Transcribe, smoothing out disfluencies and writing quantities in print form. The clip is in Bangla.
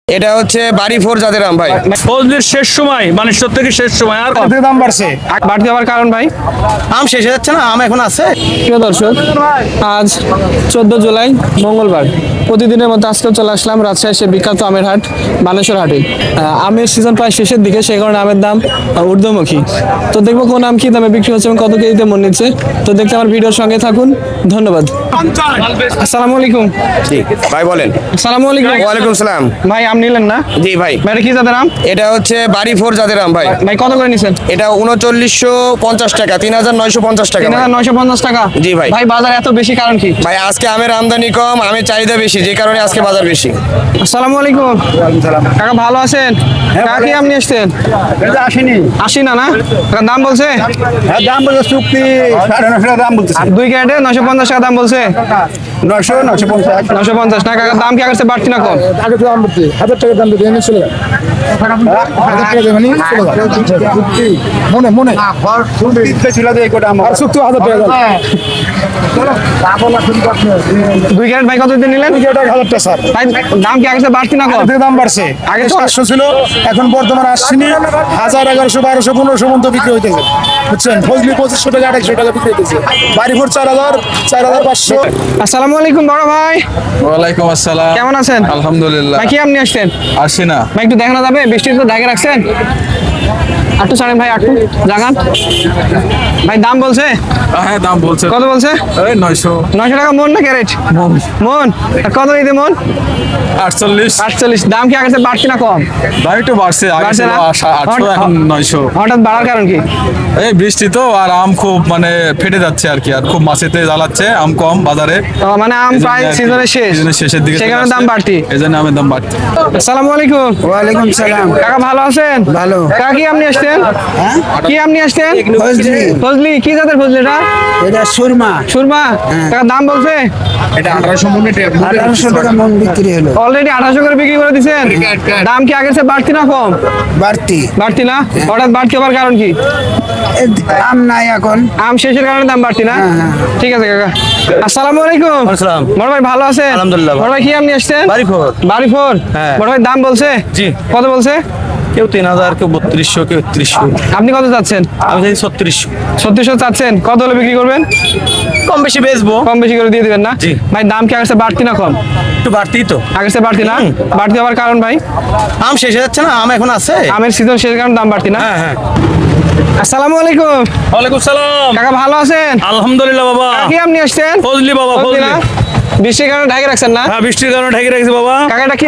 এটা হচ্ছে বাড়ি ফোর জাতের আম ভাই। ফজলির শেষ সময় মানে থেকে শেষ সময় আর দাম বাড়ছে। বাড়তি হওয়ার কারণ ভাই আম শেষ হয়ে যাচ্ছে না, আম এখন আছে। প্রিয় দর্শক, আজ 14 জুলাই মঙ্গলবার প্রতিদিনের মতো আজকেও চলে আসলাম রাজশাহী সে বিখ্যাত আমের হাট বানেশ্বর হাটে। আমের সিজন প্রায় শেষের দিকে, সেই কারণে আমের দাম ঊর্ধ্বমুখী। তো দেখবো কোন আম কি দামে বিক্রি হচ্ছে এবং কত কেজিতে মন নিচ্ছে। তো দেখতে আমার ভিডিওর সঙ্গে থাকুন, ধন্যবাদ। আসসালামু আলাইকুম। জি ভাই বলেন। আসসালামু আলাইকুম। ওয়ালাইকুম সালাম। ভাই আম নিলেন না? জি ভাই। ভাই এটা কি জাতের আম? এটা হচ্ছে বাড়ি ফোর জাতের আম ভাই। ভাই কত করে নিছেন? এটা 3950 টাকা, 3950 টাকা ভাই। 3950 টাকা। জি ভাই। ভাই বাজার এত বেশি কারণ কি? ভাই আজকে আমের আমদানি কম, আমের চাহিদা বেশি, যে কারণে আজকে বাজার বেশি। আসসালামু আলাইকুম। কাকা ভালো আছেন? কাকা কি আম নিয়ে আসছেন? আসেনি। আসি না না? কাকা দাম বলছে? দাম বলছে চুক্তি 950 দাম বলতেছে। 2 ক্যারেটে 950 টাকা দাম বলছে। 900 950 950 না কাকা, দাম কি আগের বাড়তি না কম? আগে তো দাম বলতে 1000 টাকা দাম দিতে এনে চলে গেল। 1000 টাকা দেবেনি চলে গেল। মনে মনে চুক্তি ছিল যে কোটা আমার চুক্তি 1000 টাকা দাম। 2 ক্যারেট ভাই কত দিন নিলেন? 1000 টাকা স্যার। ভাই দাম কি আগের বাড়তি না কম? আগে দাম বাড়ছে। আগে 400 ছিল, এখন বর্তমানে আসছেনি 1000 1100 1200 1500 পর্যন্ত বিক্রি হইতেছে। বুঝছেন, ফজলি 2500 টাকা 2800 টাকা বিক্রি হইতেছে। বাড়িপুর 4000 4500। আসসালামু আলাইকুম বড় ভাই। ওয়ালাইকুম আসসালাম। কেমন আছেন? আলহামদুলিল্লাহ। ভাই কি আম নিয়ে আসছেন? আসি না। ভাই একটু দেখানো যাবে? বৃষ্টিতে তো ঢাকে রাখছেন। একটু ছাড়েন ভাই, একটু জাগান। ভাই দাম বলছে? হ্যাঁ দাম বলছে। কত বলছে? এই 900 900 টাকা মন না ক্যারেট? মন। আর কত নিতে মন? 48। 48। দাম কি আগের চেয়ে বাড়তি না কম? দাম একটু বাড়ছে, আগে বাড়ছে ছিল না? 800 এখন 900। হঠাৎ বাড়ার কারণ কি? এই বৃষ্টি তো, আর আম খুব মানে ফেটে যাচ্ছে আর কি, আর খুব মাছেতে জ্বালাচ্ছে, আম কম বাজারে। তো মানে আম প্রায় সিজনের শেষ, সিজনের শেষের দিকে সেই কারণে দাম বাড়তি। এই জন্য আমের দাম বাড়তি। আসসালামু আলাইকুম। ওয়ালাইকুম সালাম। কাকা ভালো আছেন? ভালো। কাকা কি আম নিয়ে আসছেন? কি আম নিয়ে আসছেন? ফজলি। ফজলি কি জাতের ফজলি এটা? এটা সুরমা। সুরমা। কাকা দাম বলছে? এটা 1800 মিনিটের 1800 টাকা মন বিক্রি হলো। অলরেডি 1800 করে বিক্রি করে দিচ্ছেন। দাম কি আগের চেয়ে বাড়তি না কম? বাড়তি। বাড়তি না? হঠাৎ বাড়তি হওয়ার কারণ কি? আম নাই এখন। আম শেষের কারণে দাম বাড়তি না? ঠিক আছে কাকা। আসসালামু আলাইকুম। আসসালাম। বড় ভাই ভালো আছেন? আলহামদুলিল্লাহ। বড় ভাই কি আম নিয়ে আসছেন? বাড়ি ফোর। বাড়ি ফোর। হ্যাঁ। বড় ভাই দাম বলছে? জি। কত বলছে? কেউ 3000, কেউ 3200, কেউ 3100। আপনি কত চাচ্ছেন? আমি চাই 3600। 3600 চাচ্ছেন, কত হলে বিক্রি করবেন? কম বেশি বেচবো। কম বেশি করে দিয়ে দিবেন না? জি। ভাই দাম কি আগের চেয়ে বাড়তি না কম? একটু বাড়তিই তো। আগের চেয়ে বাড়তি না? বাড়তি হওয়ার কারণ ভাই? আম শেষ হয়ে যাচ্ছে না, আম এখন আছে। আমের সিজন শেষ কারণে দাম বাড়তি না? হ্যাঁ হ্যাঁ। আসসালামু আলাইকুম। ওয়ালাইকুম সালাম। কাকা ভালো আছেন? আলহামদুলিল্লাহ বাবা। কাকা কি আম নিয়ে আসছেন? ফজলি বাবা, ফজলি ফজলি। না? বৃষ্টির কারণে ঢাকে রাখছেন না? হ্যাঁ বৃষ্টির কারণে ঢেকে রেখেছে বাবা। কাকা এটা কি